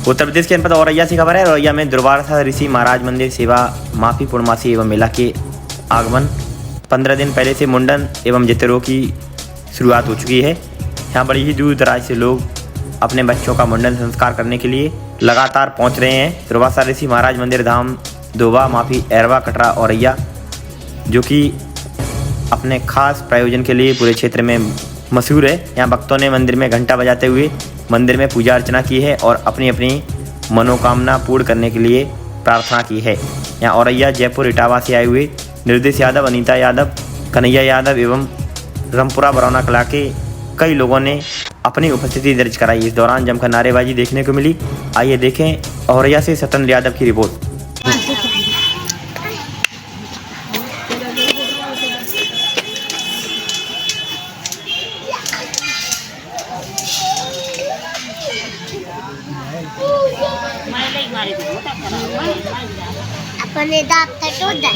उत्तर प्रदेश के जनपद औरैया से खबर है। औरैया में दुर्वासा ऋषि महाराज मंदिर सेवा माफी पूर्णमासी एवं मेला के आगमन 15 दिन पहले से मुंडन एवं जतेरों की शुरुआत हो चुकी है। यहाँ बड़ी ही दूर दराज से लोग अपने बच्चों का मुंडन संस्कार करने के लिए लगातार पहुँच रहे हैं। दुर्वासा ऋषि महाराज मंदिर धाम दोबा माफी एरवा कटरा औरैया, जो कि अपने खास प्रयोजन के लिए पूरे क्षेत्र में मशहूर है। यहाँ भक्तों ने मंदिर में घंटा बजाते हुए मंदिर में पूजा अर्चना की है और अपनी अपनी मनोकामना पूर्ण करने के लिए प्रार्थना की है। यहाँ औरैया जयपुर इटावा से आए हुए निर्देश यादव, अनीता यादव, कन्हैया यादव एवं रामपुरा बरौना कला के कई लोगों ने अपनी उपस्थिति दर्ज कराई। इस दौरान जमकर नारेबाजी देखने को मिली। आइए देखें औरैया से सत्येंद्र यादव की रिपोर्ट। अपने दांत कटो दे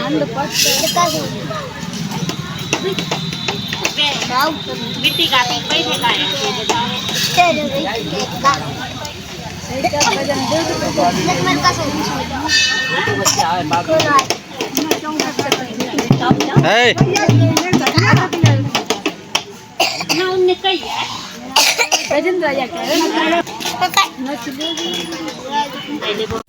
मिट्टी का पैसे का है।